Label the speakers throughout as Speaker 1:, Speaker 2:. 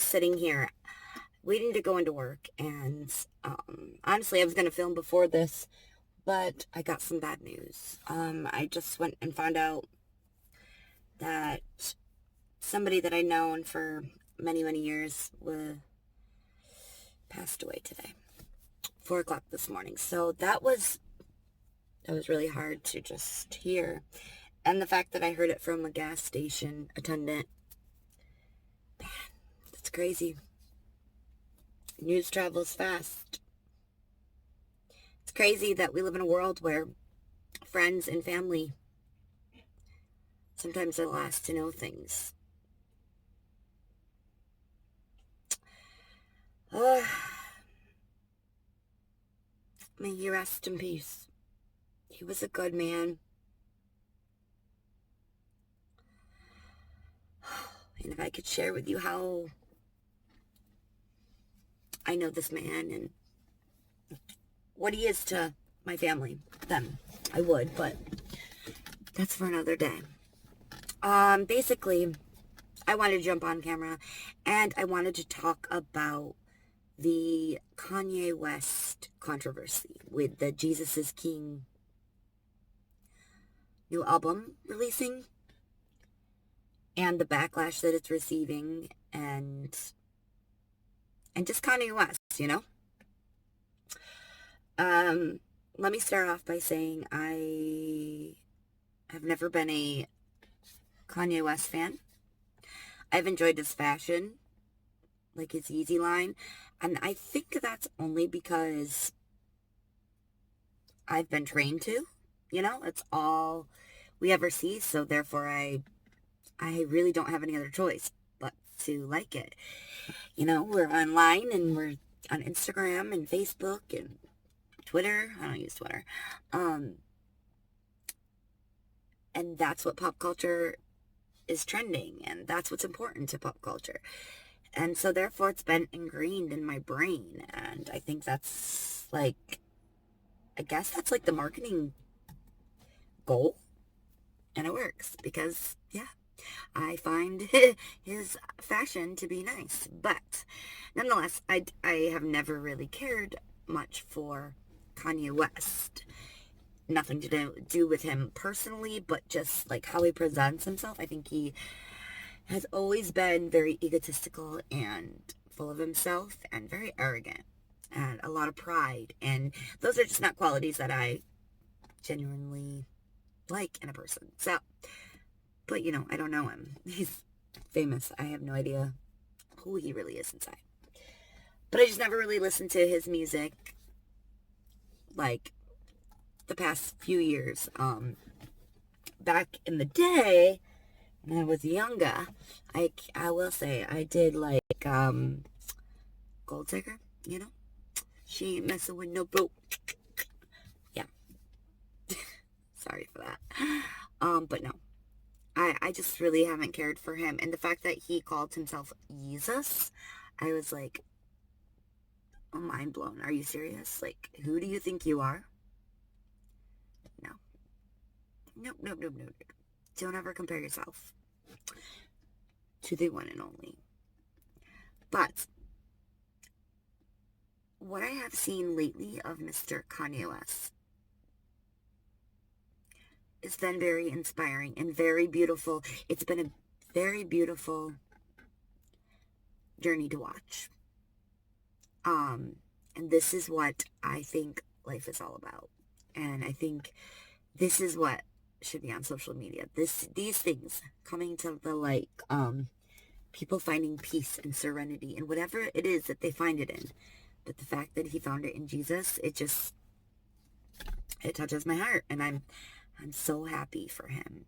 Speaker 1: just sitting here waiting to go into work, and honestly, I was going to film before this, but I got some bad news. I just went and found out that somebody that I'd known for many, many years passed away today, 4 o'clock this morning. So that was really hard to just hear. And the fact that I heard it from a gas station attendant, man, that's crazy. News travels fast. It's crazy that we live in a world where friends and family sometimes are the last to know things. May he rest in peace. He was a good man. And if I could share with you how I know this man and what he is to my family, then I would, but that's for another day. Basically, I wanted to jump on camera and I wanted to talk about the Kanye West controversy with the Jesusisking new album releasing and the backlash that it's receiving, and just Kanye West, you know? Let me start off by saying I have never been a Kanye West fan. I've enjoyed his fashion, like his Yeezy line, and I think that's only because I've been trained to, you know? It's all we ever see, so therefore I really don't have any other choice but to like it. You know, we're online and we're on Instagram and Facebook and Twitter. I don't use Twitter. And that's what pop culture is trending, and that's what's important to pop culture. And so therefore it's been ingrained in my brain, and I think that's like, I guess that's like the marketing goal, and it works because, yeah, I find his fashion to be nice. But nonetheless, I have never really cared much for Kanye West. Nothing to do with him personally, but just like how he presents himself. I think he has always been very egotistical and full of himself and very arrogant and a lot of pride. And those are just not qualities that I genuinely like in a person. So, but you know, I don't know him. He's famous. I have no idea who he really is inside. But I just never really listened to his music like the past few years. Back in the day when I was younger, I will say I did like Gold Digger, you know? She ain't messing with no bro. Yeah. Sorry for that. But no. I just really haven't cared for him. And the fact that he called himself Jesus, I was like, oh, mind blown. Are you serious? Like, who do you think you are? No. Nope. Don't ever compare yourself to the one and only. But what I have seen lately of Mr. Kanye West has been very inspiring and very beautiful. It's been a very beautiful journey to watch. And this is what I think life is all about. And I think this is what should be on social media. These things coming to the light, people finding peace and serenity in whatever it is that they find it in. But the fact that he found it in Jesus, it touches my heart, and I'm so happy for him.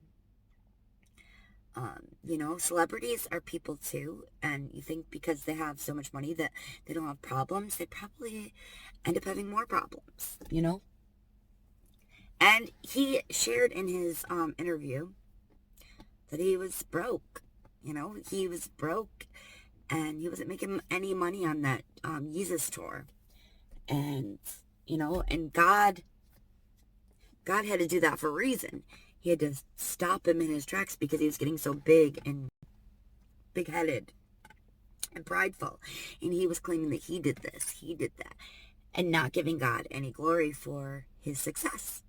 Speaker 1: You know, celebrities are people too, and you think because they have so much money that they don't have problems, they probably end up having more problems, you know? And he shared in his interview that he was broke. You know, he was broke and he wasn't making any money on that Jesus tour. And, you know, and God had to do that for a reason. He had to stop him in his tracks because he was getting so big and big-headed and prideful. And he was claiming that he did this, he did that, and not giving God any glory for his success.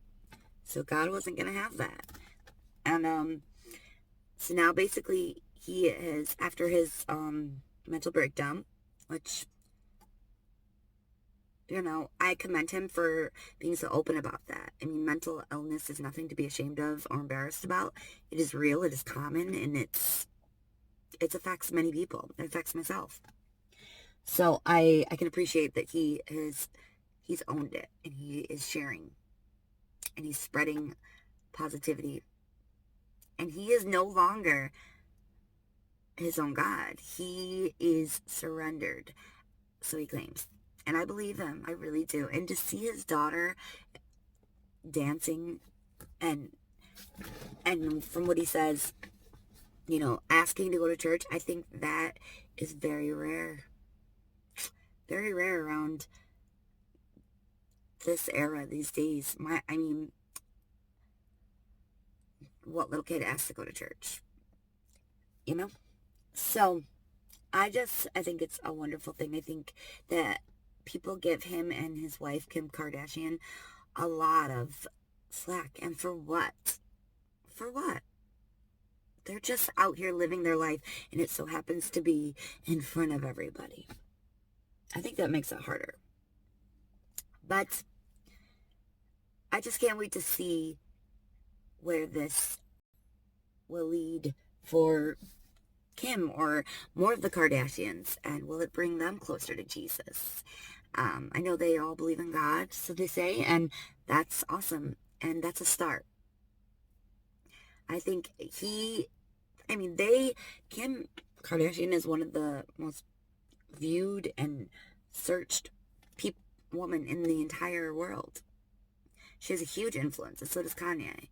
Speaker 1: So God wasn't going to have that. And so now basically he is, after his mental breakdown, which, you know, I commend him for being so open about that. I mean, mental illness is nothing to be ashamed of or embarrassed about. It is real, it is common, and it affects many people. It affects myself. So I can appreciate that he's owned it, and he is sharing, and he's spreading positivity. And he is no longer his own God. He is surrendered, so he claims. And I believe him. I really do. And to see his daughter dancing and from what he says, you know, asking to go to church, I think that is very rare. Very rare around this era, these days. I mean, what little kid asks to go to church? You know? So, I think it's a wonderful thing. I think that people give him and his wife, Kim Kardashian, a lot of slack. And for what? For what? They're just out here living their life, and it so happens to be in front of everybody. I think that makes it harder. But I just can't wait to see where this will lead for Kim or more of the Kardashians, and will it bring them closer to Jesus? I know they all believe in God, so they say, and that's awesome, and that's a start. I think Kim Kardashian is one of the most viewed and searched woman in the entire world. She has a huge influence, and so does Kanye.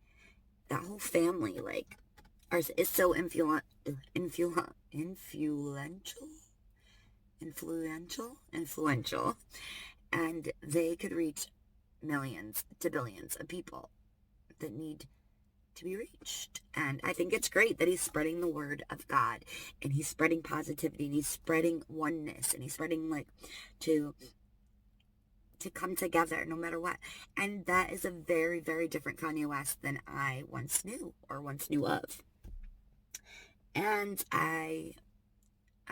Speaker 1: That whole family, like, is so influential, and they could reach millions to billions of people that need to be reached. And I think it's great that he's spreading the word of God, and he's spreading positivity, and he's spreading oneness, and he's spreading, like, to come together no matter what. And that is a very, very different Kanye West than I once knew of. And I'm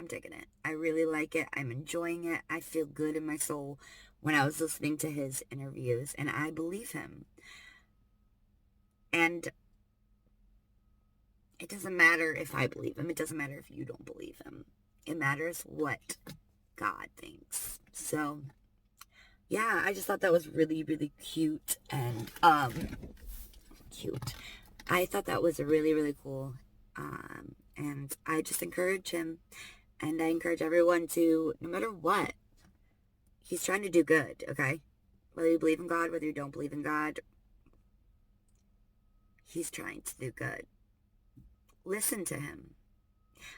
Speaker 1: digging it. I really like it. I'm enjoying it. I feel good in my soul when I was listening to his interviews, and I believe him. And it doesn't matter if I believe him. It doesn't matter if you don't believe him. It matters what God thinks. So, yeah, I just thought that was really, really cute. And, cute. I thought that was really, really cool. And I just encourage him. And I encourage everyone to, no matter what, he's trying to do good, okay? Whether you believe in God, whether you don't believe in God, he's trying to do good. Listen to him.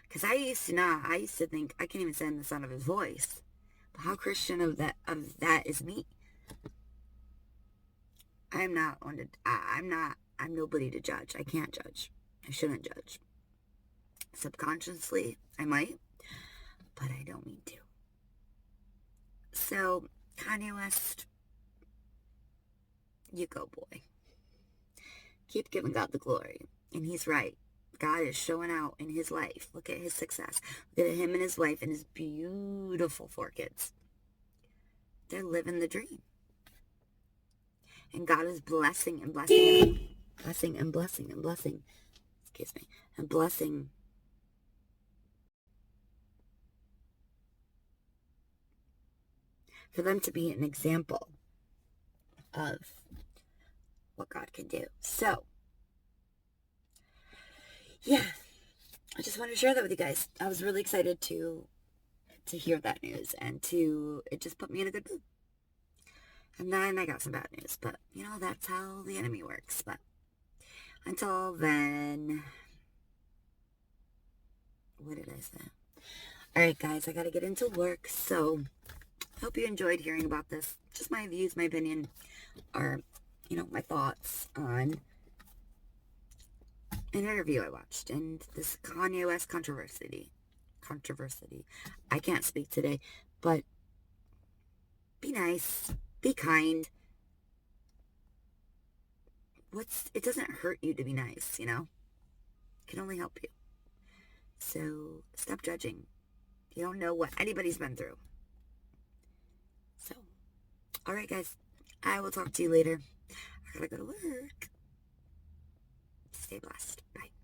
Speaker 1: Because I used to think, I can't even stand the sound of his voice. But how Christian of that is me. I'm nobody to judge. I can't judge. I shouldn't judge. Subconsciously, I might, but I don't mean to. So, Kanye West, you go, boy. Keep giving God the glory. And he's right. God is showing out in his life. Look at his success. Look at him and his wife and his beautiful 4 kids. They're living the dream. And God is blessing and blessing and blessing and blessing and blessing. Excuse me. And blessing for them to be an example of what God can do. So, yeah, I just wanted to share that with you guys. I was really excited to hear that news, and it just put me in a good mood. And then I got some bad news, but, you know, that's how the enemy works. But until then, what did I say? All right, guys, I got to get into work, so I hope you enjoyed hearing about this. Just my views, my opinion, or, you know, my thoughts on an interview I watched and this Kanye West controversy. controversy. I can't speak today, but be nice, be kind. It doesn't hurt you to be nice, you know? It can only help you. So stop judging. You don't know what anybody's been through. So, all right, guys. I will talk to you later. I gotta go to work. Stay blessed. Bye.